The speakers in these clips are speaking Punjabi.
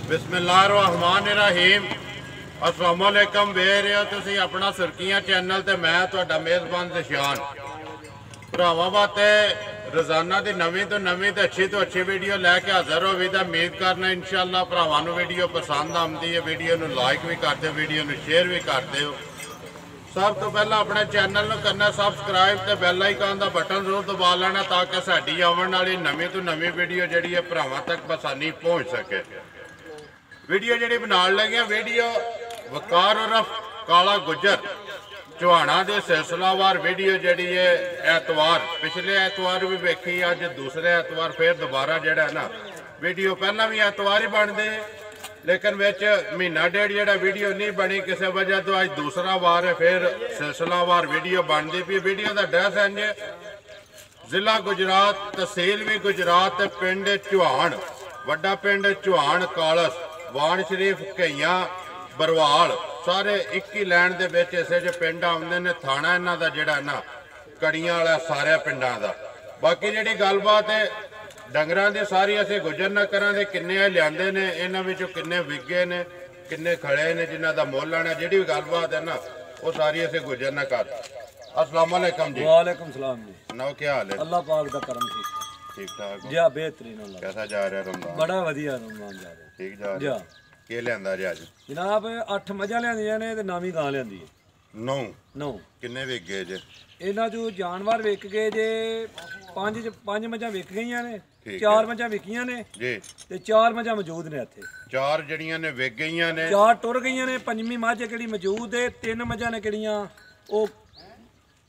बिस्मिल्लाहिर्रहमानिर्रहीम। अस्सलाम वालेकुम। वे रहे हो तुसी अपना सुर्खियां चैनल ते मैं तुहाडा मेज़बान दिशान। भरावां वास्ते रोजाना की नवीं तो नवीं तो अच्छी वीडियो लैके हाजिर हो भी उम्मीद करना इंशाअल्लाह भरावां नूं वीडियो पसंद आती है। वीडियो नूं लाइक भी करते हो, वीडियो नूं शेयर भी करते हो। सब तो पहला अपने चैनल नूं करना सबसक्राइब ते बैल आइकन का बटन जरूर दबा लेना ताकि साडी आने वाली नवीं तो नवीं वीडियो जिहड़ी है भरावां तक बसानी पहुँच सके। वीडियो जी बना लगे वीडियो वकार उर्फ काला गुजर चौहाना के सिलसिलावार वीडियो जी है एतवार पिछले एतवार भी वेखी, अज दूसरे एतवार फिर दोबारा जड़ा है ना वीडियो पहला भी एतवार ही बनते लेकिन विच महीना डेढ़ जड़ा वीडियो नहीं बनी किसी वजह तो अज दूसरा वार है फिर सिलसिलावार वीडियो बनती पी। वीडियो का एड्रैस है जिला गुजरात तहसील भी गुजरात पिंड चौहान वड्डा पिंड चौहान कालस वाण शरीफ कईया बरवाल सारे एक ही लैन के विच इसे जो पिंड आते हैं। थाना इन्हों का जोड़ा ना कड़ियां वाला सारे पिंडों का। बाकी जी गलबात है डंगरां की सारी असीं गुजर नगरां दे किन्ने लियाते ने इन्हां विचों किन्ने विगे ने किन्ने खड़े ने जिन्हां दा मुल आना जी गलबात है ना वो सारी असीं गुजर नगर। अस्सलाम वालेकुम जी। वालेकुम सलाम जी। नौ क्या हाल है? अल्लाह पाक दा करम ठीक ठाक जी बेहतरीन। कैसा जा रहा रमजान? बड़ा वधिया रमजान जा रहा ठीक जा रहा के लियांदा जी अज? जनाब 8 मझां लियांदियां ने ते नवीं गां लियांदी है 9 9 किन्ने विगे जे? इन्हां जो जानवर विक गए जे 5 मझां विक गईयां ने, ठीक 4 मझां विकियां ने जी ते 4 मझां मौजूद ने इत्थे। 4 जड़ियां ने विक गईयां ने, 4 टुर गईयां ने, 5वीं मझ किहड़ी मौजूद है, 3 मझां ने किहड़ियां ओ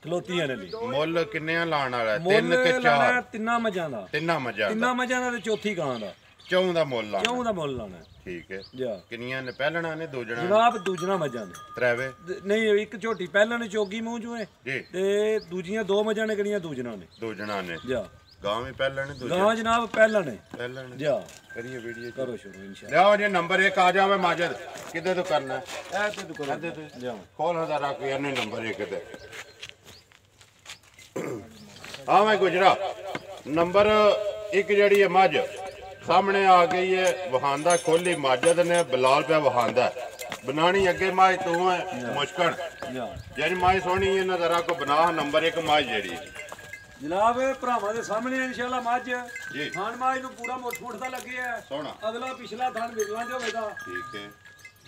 खलोतियां ने। मुल किन्ने लाण वाला? 3 मुल के 4? तिन्नां मझां दा, 3 मझां तिन्नां मझां दा ते चौथी गां दा 4 दा मुल लाना। 4 दा मुल लाना ठीक है जी। किन्नियां ने? पहलना ने दूजना? जनाब दूजना मझां ने त्रेवे नहीं, एक झोटी पहला ने चोगी मूंह जो है जी ते दूजियां 2 मझां ने किहड़ियां दूजना ने दूजना ने जा। गांव भी पहला ने दूजना? गां जनाब पहला ने पहला ने जा। करिए वीडियो करो शुरू इंशाअल्लाह। लियाओ जी नंबर 1 आ जावे माजिद किदे तो करना है ए ते तू करो जा खोल हज़ार रख यार नंबर 1 ते। हाँ मैं गुजरा नंबर 1 जड़ी है मझ सामने आ गई है वहांदा खोली माजिद ने बिलाल पे वहांदा बनानी अगे माज तू है मुश्कन जा। जी माज सोहनी है ना जरा को बना नंबर 1 माज जड़ी जनाब भरावां दे सामने इंशाअल्लाह मझ जी खान माज नूं पूरा मुठ दा लगे है सोहना अगला पिछला थान विगला जो होवेगा। ठीक है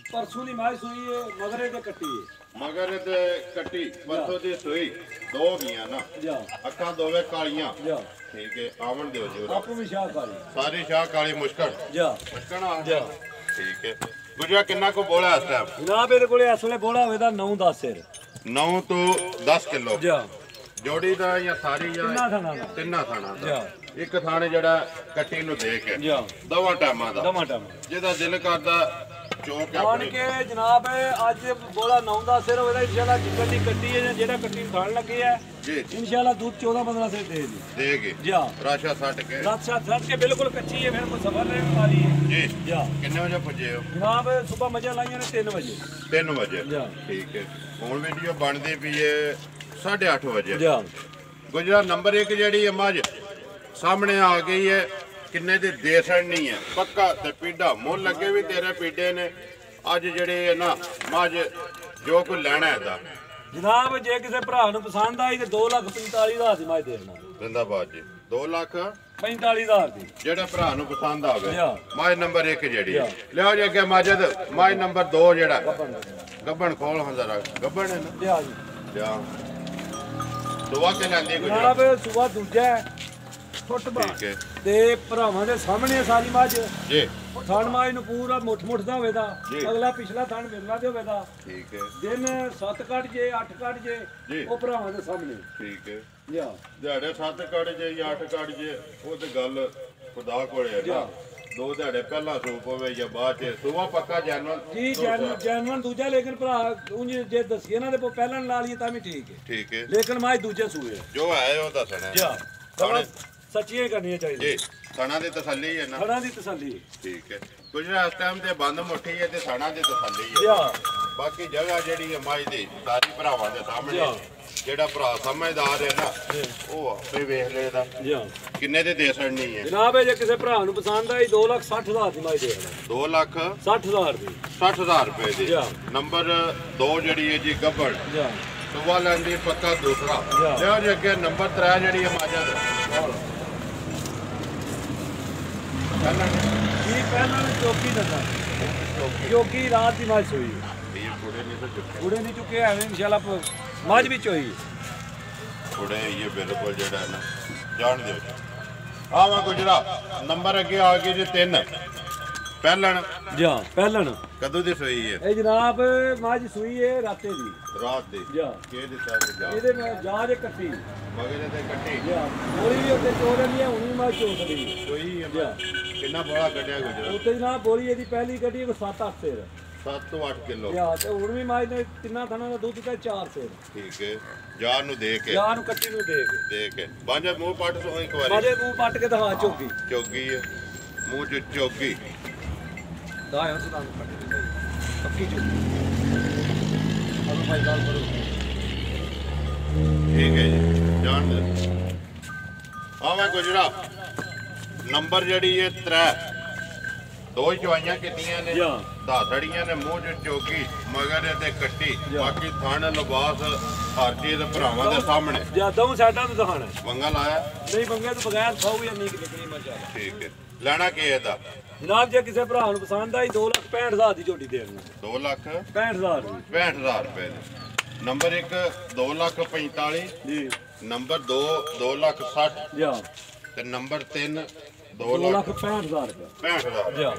परसों दी माज सुई है मगरे ते कट्टी है मगर ते कट्टी परसों दी सुई 2 गईयां ना जा। अखा दोवे कालियां जा ठीक है आवन दियो जी आपू भी शाह काली सारी शाह काली मुश्कन जा मुश्कन आ जा। ठीक है गुजरा किन्ना को बोला इस टाइम? जनाब इहदे कोले इस वेले बोला होवे दा 9-10 सिर 9 तो 10 किलो जा। जोड़ी दा या सारी या किन्ना थाना दा तिन्ना थाना दा जा एक थाने जड़ा कट्टी नु दे के जा। दोवां टाइमां दा टमाटर जेदा दिल करदा चौक आन अपनी के जनाब अज बोला 9-10 सिर होवे दा इंशाअल्लाह जिक्र दी कट्टी है जेड़ा कट्टी खान लगे है जी इंशाअल्लाह दूध 14-15 सिर दे दी देगे जा। राशा 60 के रात के बिल्कुल कच्ची है फिर मुसफर रहने वाली है जी जा। किन्ने बजे पुजे हो? जनाब सुबह मजा लाइया ने 3 बजे 3 बजे जा। ठीक है हुन वीडियो बनदी पई है 8:30 बजे जा। गुजरा नंबर 1 जड़ी है मझ सामने आ गई है किन्ने दी देसण नहीं है पक्का ते पीढ़ा मुल लगे भी तेरे पीढ़े ने अज जड़े है ना मझ जो कोई लेना है दा जनाब जे किसी भरा नूं पसंद आई ते 2,45,000 दी मैं देना जिंदाबाद जी 2,45,000 दी जेड़ा भरा नूं पसंद आवे जा। मझ नंबर 1 जड़ी जा। लियाओ जी अगे माजिद मझ नंबर 2 जेड़ा गब्बन खोल हाँ जरा गब्बन है ना जा जी। जा दुआ के लांदी गुजरा जनाब सुबह दूजा है फुटबॉल ठीक है ते भरावां दे सामने सारी मझ जी थान माज नूं पूरा मुठ दा होवे दा जी। अगला पिछला थान मिलना दे होवे दा ठीक है दिन 7 कट जे 8 कट जे जी। ओ भरावां दे सामने ठीक है जा। दिहाड़े 7 कट जे या 8 कट जे वो ते गल खुदा कोले है ना 2 दिहाड़े पहला सूप होवे या बाद च सुबह पक्का जानवर जी जानवर दूजा लेकिन भरा उंज जे दसिए ना ते पहला ला लिए तां भी ठीक है ठीक है लेकिन माज दूजे सूए जो है वो दसना जा। थाने सच्चियां करनियां जी चाहिए थाना दी तसल्ली है ना थड़ा दी तसल्ली ठीक है कुछ इस टाइम ते बंद मुट्ठी है ते थाना दी तसल्ली है जा। बाकी जगह जड़ी है माई दी सारी ਭਰਾਵਾਂ ਦੇ ਸਾਹਮਣੇ ਜਿਹੜਾ ਭਰਾ ਸਮਝਦਾਰ ਹੈ ਨਾ ਉਹ ਆਪੇ ਵੇਖ ਲਏਦਾ ਕਿੰਨੇ ਦੇ ਦੇ ਛੜਨੀ ਹੈ ਜਨਾਬ। ਜੇ ਕਿਸੇ ਭਰਾ ਨੂੰ ਪਸੰਦ ਆਈ 2,60,000 ਦੀ ਮਾਈ ਦੇ ਦੇਣਾ। 2,60,000 ਦੀ 60,000 ਰੁਪਏ ਦੀ। ਨੰਬਰ 2 ਜਿਹੜੀ ਹੈ ਜੀ ਗੱਬੜ ਸੁਬਾ ਲੈਂਦੀ ਪੱਕਾ ਦੂਸਰਾ। ਲਿਓ ਜੀ ਅੱਗੇ ਨੰਬਰ 3 ਜਿਹੜੀ ਹੈ ਮਾਜਾ ਪਹਿਲਾਂ ਚੌਕੀ ਦੰਦਾ ਚੌਕੀ ਰਾਤ ਦੀ ਮਾਈ ਸੋਈ ਕੁੜੇ ਨਹੀਂ ਚੁੱਕੇ ਐਵੇਂ ਇਨਸ਼ਾਅੱਲਾ ਮੱਝ ਵਿੱਚ ਹੋਈ ਕੁੜੇ ਇਹ ਬਿਲਕੁਲ ਜਿਹੜਾ ਨਾ ਜਾਣ ਦਿਓ ਆਵਾ ਗੁਜਰਾ। ਨੰਬਰ ਅੱਗੇ ਆ ਗਏ ਜੀ 3 ਪਹਿਲਣ ਪਹਿਲਣ ਕਦੋਂ ਦੀ ਸੋਈ ਹੈ ਇਹ ਜਨਾਬ? ਮੱਝ ਸੂਈ ਹੈ ਰਾਤੇ ਦੀ ਰਾਤ ਦੀ ਕੀ ਦਿੱਤਾ ਇਹਦੇ ਨਾਲ ਜਾ ਜੇ ਕੱਟੀ ਮਗਰ ਤੇ ਕੱਟੀ ਬੋਲੀ ਵੀ ਉੱਤੇ ਚੋਰ ਨਹੀਂ ਹੈ ਹੁਣੀ ਮੱਝ ਚੋਸਦੀ ਸੋਈ ਹੈ। ਕਿੰਨਾ ਬੋਲਾ ਕੱਢਿਆ ਗੁਜਰਾ ਉੱਤੇ ਜਨਾਬ? ਬੋਲੀ ਇਹਦੀ ਪਹਿਲੀ ਕੱਢੀ 7-8 ਸੇਰ 7 ਤੋਂ 8 ਕਿਲੋ ਤੇ ਹੁਣ ਵੀ ਮੱਝ ਨੇ ਤਿੰਨਾਂ ਥਣਾਂ ਦਾ ਦੁੱਧ ਤੇ 4 ਸੇਰ। ਠੀਕ ਹੈ। ਜਾਨ ਨੂੰ ਦੇ ਕੇ ਜਾਨ ਨੂੰ ਕੱਟੀ ਨੂੰ ਦੇ ਕੇ ਬਾਂਝਾ ਮੂੰਹ ਪੱਟ ਸੋ ਇੱਕ ਵਾਰੀ ਬਾਂਝੇ ਮੂੰਹ ਪੱਟ ਕੇ ਦਿਖਾ ਚੋਗੀ ਚੋਗੀ ਹੈ ਮੂੰਹ ਚ ਚੋਗੀ ਦਾਇਆ ਸੁਦਾਂ ਪੱਕੀ ਚੋਗੀ। ਹਲੋ ਭਾਈ ਗੱਲ ਕਰੋ। ਠੀਕ ਹੈ ਜੀ ਜਾਨ ਦੇ ਆਵਾ ਗੁਜਰਾ। ਨੰਬਰ ਜਿਹੜੀ ਹੈ 3 ਦੋ ਚਵਾਈਆਂ ਕੀਤੀਆਂ ਨੇ ਧਾੜੀਆਂ ਨੇ ਮੂੰਹ ਚ ਚੋਗੀ ਮਗਰ ਤੇ ਕੱਟੀ ਬਾਕੀ ਥਣ ਲਿਬਾਸ ਹਰ ਚੀਜ਼ ਭਰਾਵਾਂ ਦੇ ਸਾਹਮਣੇ ਜਿਆਦਾ ਸਾਡਾ ਨੂੰ ਦਿਖਾਣਾ ਵੰਗਾ ਲਾਇਆ ਨਹੀਂ ਵੰਗੇ ਤੋਂ ਬਗੈਰ ਖਾਓ ਵੀ ਨਹੀਂ ਨਿਕਲੀ ਮਜ਼ਾ। ਠੀਕ ਹੈ। ਲੈਣਾ ਕੀ ਇਹਦਾ ਜਨਾਬ? ਜੇ ਕਿਸੇ ਭਰਾ ਨੂੰ ਪਸੰਦ ਆਈ 2,65,000 ਦੀ ਝੋਟੀ ਦੇ ਦੇਣੀ। 2,65,000 ਰੁਪਏ ਦੀ। ਨੰਬਰ 1 2,45,000 ਜੀ। ਨੰਬਰ 2 2,60,000 ਤੇ ਨੰਬਰ 3 2,65,000 ਰੁਪਏ 65,000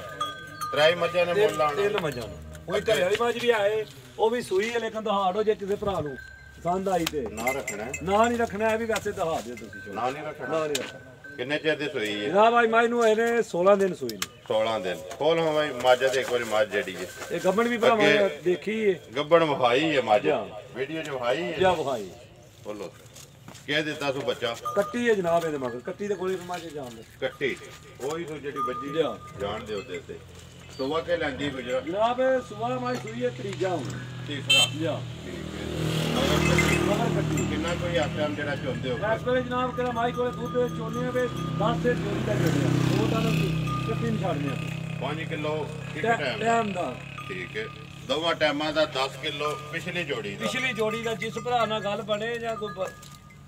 ਤਰਾਈ ਮੱਝਾਂ ਨੇ ਮੁੱਲ ਲਾਣਾ। 3 ਮੱਝਾਂ ਨੇ ਕੋਈ ਘਰੇ ਵਾਲੀ ਮੱਝ ਵੀ ਆਏ ਉਹ ਵੀ ਸੂਈ ਹੈ ਲੇਕਿਨ ਦਹਾੜੋ ਜੇ ਕਿਸੇ ਭਰਾ ਨੂੰ ਪਸੰਦ ਆਈ ਤੇ ਨਾ ਰੱਖਣਾ ਨਾ ਨਹੀਂ ਰੱਖਣਾ। ਇਹ ਵੀ ਵੈਸੇ ਦਹਾ ਦਿਓ ਤੁਸੀਂ। ਨਾ ਨਹੀਂ ਰੱਖਣਾ। ਨਾ ਨਹੀਂ ਰੱਖਣਾ। ਕਿੰਨੇ ਚਿਰ ਦੀ ਸੂਈ ਹੈ? ਜਨਾਬ ਭਾਈ ਮੱਝ ਨੂੰ ਇਹਨੇ 16 ਦਿਨ ਸੂਈ ਨੇ। 16 ਦਿਨ ਖੋਲ ਹਾਂ ਭਾਈ ਮੱਝ ਦੇ ਇੱਕ ਵਾਰੀ ਮੱਝ ਜਿਹੜੀ ਹੈ ਇਹ ਗੱਬਣ ਵੀ ਭਰਾਵਾਂ ਨੇ ਦੇਖੀ ਹੈ। ਗੱਬਣ ਵਿਖਾਈ ਹੈ ਮੱਝ ਵੀਡੀਓ ਚ ਵਿਖਾਈ ਹੈ ਜਾਂ ਵਿਖਾਈ ਬੋਲੋ ਕਹਿ ਦਿੱਤਾ ਤੂੰ ਬੱਚਾ ਕੱਟੀ ਹੈ ਜਨਾਬ ਇਹਦੇ ਮਗਰ ਕੱਟੀ ਦੇ ਕੋਲੇ ਮੱਝ ਜਾਣ ਦੇ ਕੱਟੀ ਉਹੀ ਤੂੰ ਜਿਹੜੀ ਵੱਜੀ ਜਾਣ ਦੇ ਉਹਦੇ ਤੇ ਸੁਬਾ ਕੇ ਲੈਂਦੀ ਗੁਜਰਾ ਜਨਾਬ। ਸੁਬਾ ਮੱਝ ਸੂਈ ਹੈ ਤੀਜਾ ਹੁਣ ਤੀਸਰਾ ਕਿੰਨਾ ਕੋਈ ਇਸ ਟਾਈਮ ਜਿਹੜਾ ਚੁੰਦੇ ਹੋ ਇਸ ਵੇਲੇ ਜਨਾਬ ਕਿਹੜਾ ਮਾਈ ਕੋਲੇ ਦੁੱਧ ਚੋਨੇ ਵੇ 10 ਤੇ ਚੋਰੀ ਦਾ ਜੋੜਿਆ ਉਹ ਤਾਂ ਕੱਟੀ ਨਹੀਂ ਛੱਡਦੇ 5 ਕਿਲੋ ਇੱਕ ਟਾਈਮ ਦਾ। ਠੀਕ ਹੈ। ਦੋਵਾਂ ਟਾਈਮਾਂ ਦਾ 10 ਕਿਲੋ ਪਿਛਲੀ ਜੋੜੀ ਦਾ ਜਿਸ ਭਰਾ ਨਾਲ ਗੱਲ ਬਣੇ ਜਾਂ ਕੋਈ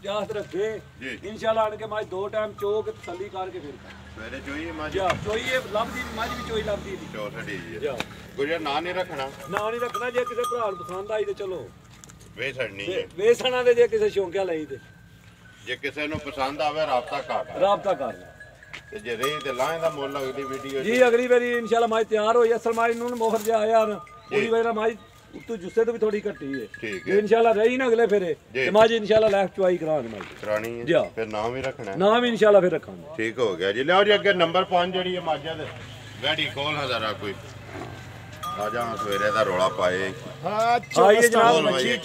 ਜਾਤ ਰੱਖੇ ਇਨਸ਼ਾਅੱਲਾ ਆਣ ਕੇ ਮੱਝ 2 ਟਾਈਮ ਚੋ ਕੇ ਤਸੱਲੀ ਕਰਕੇ ਫਿਰ ਸਵੇਰੇ ਚੋਈ ਮੱਝ ਚੋਈ ਲੱਭਦੀ ਮੱਝ ਵੀ ਚੋਈ ਲੱਭਦੀ ਦੀ ਚੌਥੜੀ ਹੈ ਗੁਜਰਾ ਨਾਂ ਨਹੀਂ ਰੱਖਣਾ। ਨਾ ਨਹੀਂ ਰੱਖਣਾ। ਜੇ ਕਿਸੇ ਭਰਾ ਨੂੰ ਪਸੰਦ ਆਈ ਤੇ ਚਲੋ ਵੇਸਣੀ ਹੈ ਵੇਸਣਾ ਦੇ। ਜੇ ਕਿਸੇ ਸ਼ੌਂਕਿਆ ਲਈ ਤੇ ਜੇ ਕਿਸੇ ਨੂੰ ਪਸੰਦ ਆਵੇ ਰਾਬਤਾ ਕਰ ਲੈ ਤੇ ਜੇ ਰਹੀ ਤੇ ਲਾਹੇ ਦਾ ਮੁੱਲ ਅਗਲੀ ਵੀਡੀਓ ਜੀ। ਅਗਲੀ ਵਾਰੀ ਇਨਸ਼ਾਅੱਲਾ ਮਾਈ ਤਿਆਰ ਹੋਈ। ਅਸਲ ਮਾਈ ਨੂੰ ਮੋਹਰ ਜਾ ਯਾਰ ਪੂਰੀ ਵਾਰੀ ਮਾਈ ਉੱਤੋਂ ਜੁੱਸੇ ਤੋਂ ਵੀ ਥੋੜੀ ਘੱਟੀ ਹੈ। ਠੀਕ ਹੈ। ਇਨਸ਼ਾਅੱਲਾ ਰਹੀ ਨਾ ਅਗਲੇ ਫੇਰੇ ਤੇ ਮਾਈ ਇਨਸ਼ਾਅੱਲਾ ਲੈਫਟ ਚੁਆਈ ਕਰਾਣੀ ਹੈ ਫਿਰ ਨਾਮ ਵੀ ਰੱਖਣਾ ਨਾਮ ਇਨਸ਼ਾਅੱਲਾ ਫਿਰ ਰੱਖਾਂਗੇ। ਠੀਕ ਹੋ ਗਿਆ ਜੀ। ਲਿਆਓ ਜੀ ਅੱਗੇ ਨੰਬਰ 5 ਜਿਹੜੀ ਹੈ ਮਾਝਾ ਦੇ ਵੈਡੀ ਕੋਲ ਹਜ਼ਾਰਾ ਕੋਈ ਆ ਜਾ ਸਵੇਰੇ ਦਾ ਰੋਲਾ ਪਾਏ। ਆਈਏ ਜਨਾਬ ਮੱਛੀ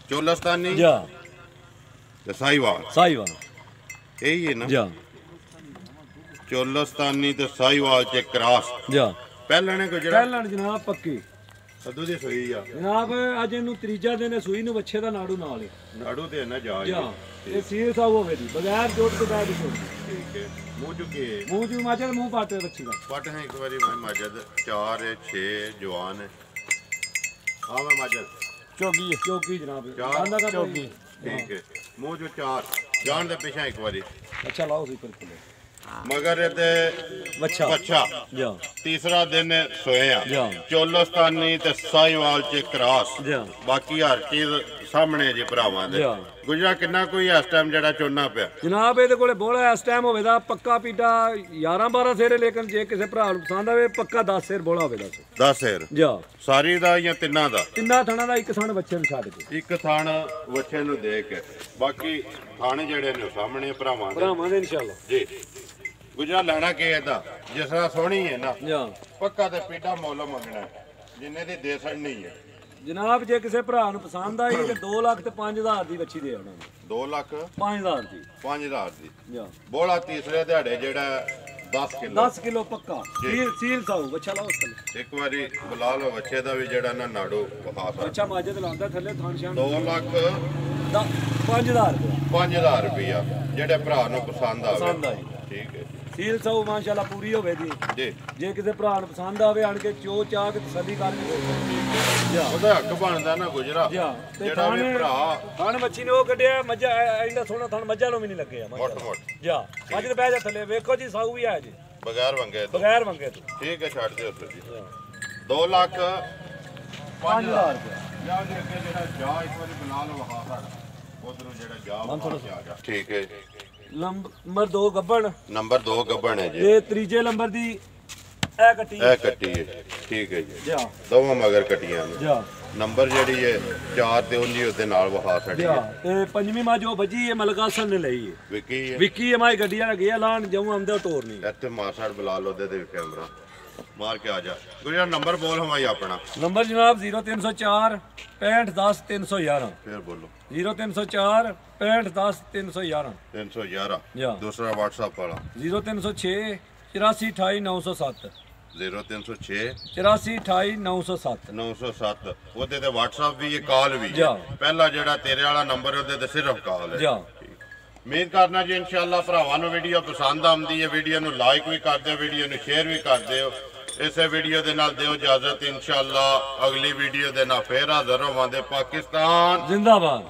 ਚੋਲਸਤਾਨੀ ਤੇ ਸਾਈਵਾਲ ਇਹੀ ਹੈ ਨਾ ਚੋਲਸਤਾਨੀ ਤੇ ਸਾਈਵਾਲ ਚ ਕ੍ਰਾਸ ਪਹਿਲਾਂ ਨੇ ਗੁਜਰਾ ਜਨਾਬ ਪੱਕੀ ਸੱਦੂ ਦੀ ਸੂਈ ਆ ਜਨਾਬ। ਅੱਜ ਇਹਨੂੰ ਤੀਜਾ ਦਿਨ ਸੂਈ ਨੂੰ ਵੱਛੇ ਦਾ ਨਾੜੂ ਨਾਲ ਹੈ। ਨਾੜੂ ਤੇ ਨਾ ਜਾ ਇਹ ਸੀਲ ਸਾਹਿਬ ਹੋਵੇ ਦੀ ਬਗੈਰ ਜੋੜ ਤੋਂ ਬਾਅਦ ਠੀਕ ਹੈ। ਮੂੰਹ ਚੁੱਕੇ ਮੂੰਹ ਚੂ ਮਾਜਾ ਮੂੰਹ ਪਾਟ ਬੱਚੀ ਦਾ ਪੱਟ ਹੈ ਇੱਕ ਵਾਰੀ ਮੈਂ ਮਾਜਦ 4 6 ਜਵਾਨ ਹੈ ਆ ਮੈਂ ਮਾਜਦ ਚੌਕੀ ਜਨਾਬ ਚੌਕੀ ਠੀਕ ਹੈ। ਮੂੰਹ ਜੋ 4 ਜਾਣ ਦੇ ਪਿੱਛੇ ਇੱਕ ਵਾਰੀ ਅੱਛਾ ਲਾਓ ਸੀ ਬਿਲਕੁਲ ਮਗਰ ਤੇ ਬੱਚਾ ਤੀਸਰਾ ਦਿਨ ਸੋਇਆ ਚੋਲਸਤਾਨੀ ਤੇ ਸਾਈਵਾਲ ਚ ਕ੍ਰਾਸ ਬਾਕੀ ਹਰ ਚੀਜ਼ ਸਾਹਮਣੇ ਜੀ ਭਰਾਵਾਂ ਦੇ ਗੁਜਰਾ ਕਿੰਨਾ ਕੋਈ ਇਸ ਟਾਈਮ ਜਿਹੜਾ ਚੋਣਾ ਪਿਆ ਜਨਾਬ ਇਹਦੇ ਕੋਲੇ ਬੋਲਾ ਇਸ ਟਾਈਮ ਹੋਵੇਦਾ ਪੱਕਾ ਪੀਟਾ 11-12 ਸੇਰੇ ਲੇਕਿਨ ਜੇ ਕਿਸੇ ਭਰਾ ਨੂੰ ਪਸੰਦ ਆਵੇ ਪੱਕਾ 10 ਸੇਰ ਬੋਲਾ ਹੋਵੇ 10 ਸੇਰ ਸਾਰੀ ਦਾ ਜਾਂ ਤਿੰਨਾਂ ਥਾਣਾ ਦਾ ਇੱਕ ਥਣ ਬੱਚੇ ਨੂੰ ਛੱਡ ਕੇ ਇੱਕ ਥਣ ਬੱਚੇ ਨੂੰ ਦੇ ਕੇ ਬਾਕੀ ਥਾਣੇ ਜਿਹੜੇ ਨੇ ਸਾਹਮਣੇ ਭਰਾਵਾਂ ਦੇ ਇਨਸ਼ਾਅੱਲਾ ਜੀ। ਗੁਜਰਾ ਲੈਣਾ ਕੀ ਇਹਦਾ ਜਿਸ ਤਰ੍ਹਾਂ ਸੋਹਣੀ ਹੈ ਨਾ ਪੱਕਾ ਤੇ ਪੀਟਾ ਮੁੱਲ ਮੰਗਣਾ ਜਿੰਨੇ ਦੀ ਦੇ ਨਹੀਂ ਹੈ ਜਨਾਬ। ਜੇ ਕਿਸੇ ਭਰਾ ਨੂੰ ਪਸੰਦ ਆਈ ਤੇ 2 ਲੱਖ ਤੇ 5,000 ਦੀ ਬੱਚੀ ਦੇ ਆਉਣਾ 2 ਲੱਖ 5,000 ਦੀ ਬੋਲਾ ਤੀਸਰੇ ਦਿਹਾੜੇ ਜਿਹੜਾ 10 ਕਿਲੋ 10 ਕਿਲੋ ਪੱਕਾ ਸੀਲ ਸਾਊ ਬੱਚਾ ਲਾਓ ਉਸ ਥੱਲੇ ਇੱਕ ਵਾਰੀ ਬੁਲਾ ਲਓ ਬੱਚੇ ਦਾ ਵੀ ਜਿਹੜਾ ਨਾ ਨਾੜੂ ਵਿਖਾ ਸਕਦਾ ਬੱਚਾ ਮਾਝੇ ਤੇ ਲਾਉਂਦਾ ਥੱਲੇ ਥਾਨ ਸ਼ਾਨ 2 ਲੱਖ 5000 ਰੁਪਏ 5000 ਰੁਪਇਆ ਜਿਹੜੇ ਭਰਾ ਨੂੰ ਪਸੰਦ ਪਸੰਦ ਆਵੇ ਆਈ ਠੀਕ ਹੈ ਸੀਲ ਸਾਊ ਮਾਸ਼ਾਅੱਲਾ ਪੂਰੀ ਹੋਵੇ ਦੀ ਜੀ ਜੇ ਕਿਸੇ ਭਰਾ ਨੂੰ ਪਸੰਦ ਆਵੇ ਆਣ ਕੇ ਚੋ ਚਾਹ ਕੇ ਤਸੱਲੀ ਕਰਕੇ ਜਾ ਉਹਦਾ ਹੱਕ ਬਣਦਾ ਨਾ ਗੁਜਰਾ ਜਾ ਤੇ ਜਿਹੜਾ ਵੀ ਭਰਾ ਥਣ ਮੱਛੀ ਨੇ ਉਹ ਕੱਢਿਆ ਮੱਝਾ ਇੰਨਾ ਸੋਹਣਾ ਥਣ ਮੱਝਾਂ ਨੂੰ ਵੀ ਨਹੀਂ ਲੱਗਿਆ ਮੋਟ ਮੋਟ ਜਾ ਮੱਝ ਤੇ ਬਹਿ ਜਾ ਥੱਲੇ ਵੇਖੋ ਜੀ ਸਾਊ ਵੀ ਆ ਜੀ ਬਗੈਰ ਵੰਗੇ ਤੋਂ ਬਗੈਰ ਮੰਗੇ ਤੋਂ ਠੀਕ ਹੈ ਛੱਡ ਦਿਓ ਤੁਸੀਂ 2 ਲੱਖ 5000 ਰੁਪਏ ਜਾਂ ਜੀ ਅੱਗੇ ਜਿਹੜਾ ਜਾ ਇੱਕ ਵਾਰੀ ਬਣਾ ਲਓ ਵਹਾ ਸਾਡਾ ਉਧਰੋਂ ਜਿਹੜਾ ਜਾ ਵਹਾ ਕੇ ਆ ਗਿਆ ਠੀਕ ਹੈ ਨੰਬਰ 2 ਗੱਬਣ ਨੰਬਰ 2 ਗੱਬਣ ਹੈ ਜੀ ਇਹ ਤੀਜੇ ਨੰਬਰ ਦੀ ਇਹ ਕੱਟੀ ਇਹ ਕੱਟੀ ਹੈ ਠੀਕ ਹੈ ਜੀ ਜਾ ਦੋਵਾਂ ਮਗਰ ਕੱਟੀਆਂ ਨੇ ਜਾ ਨੰਬਰ ਜਿਹੜੀ ਹੈ 4 ਤੇ 19 ਉਹਦੇ ਨਾਲ ਵਹਾ ਸਾਡੀ ਜਾ ਤੇ ਪੰਜਵੀਂ ਮੱਝ ਉਹ ਵੱਜੀ ਹੈ ਮਲਕ ਹਸਨ ਨੇ ਲਈ ਹੈ ਵਿਕੀ ਹੈ ਵਿੱਕੀ ਮਾਈ ਗੱਡੀ ਵਾਲਾ ਗਿਆ ਲਾਣ ਜਾਉਂ ਆਉਂਦੇ ਤੋਰਨੀ ਇੱਥੇ ਮਾਸਾੜ ਬੁਲਾ ਲਓ ਦੇ ਕੈਮਰਾ ਮਾਰ ਕੇ ਆ ਜਾ ਗੁਰਿਆ ਨੰਬਰ ਬੋਲ ਹਮਾਈ ਆਪਣਾ ਨੰਬਰ ਜਨਾਬ 0304 6510 311 ਫਿਰ ਬੋਲੋ 0304 6510 311 311 ਜਾ ਦੂਸਰਾ WhatsApp ਵਾਲਾ 0306 84 28 907 0306 84 28 907 907 ਉਹਦੇ ਤੇ WhatsApp ਵੀ ਹੈ ਕਾਲ ਵੀ ਜਾ। ਹੈ ਪਹਿਲਾ ਜਿਹੜਾ ਤੇਰੇ ਵਾਲਾ ਨੰਬਰ ਉਹਦੇ ਤੇ ਸਿਰਫ ਕਾਲ ਹੈ ਜਾ ਉਮੀਦ ਕਰਨਾ ਜੀ ਇਨਸ਼ਾਅੱਲਾ ਭਰਾਵਾਂ ਨੂੰ ਵੀਡੀਓ ਪਸੰਦ ਆਉਂਦੀ ਹੈ ਵੀਡੀਓ ਨੂੰ ਲਾਈਕ ਵੀ ਕਰ ਦਿਓ ਵੀਡੀਓ ਨੂੰ ਸ਼ੇਅਰ ਵੀ ਕਰ ਦਿਓ ਇਸੇ ਵੀਡੀਓ ਦੇ ਨਾਲ ਦਿਓ ਇਜਾਜ਼ਤ ਇਨਸ਼ਾਅੱਲਾ ਅਗਲੀ ਵੀਡੀਓ ਦੇ ਨਾਲ ਫੇਰ ਹਾਜ਼ਰ ਹੋਵਾਂਗੇ ਪਾਕਿਸਤਾਨ ਜ਼ਿੰਦਾਬਾਦ।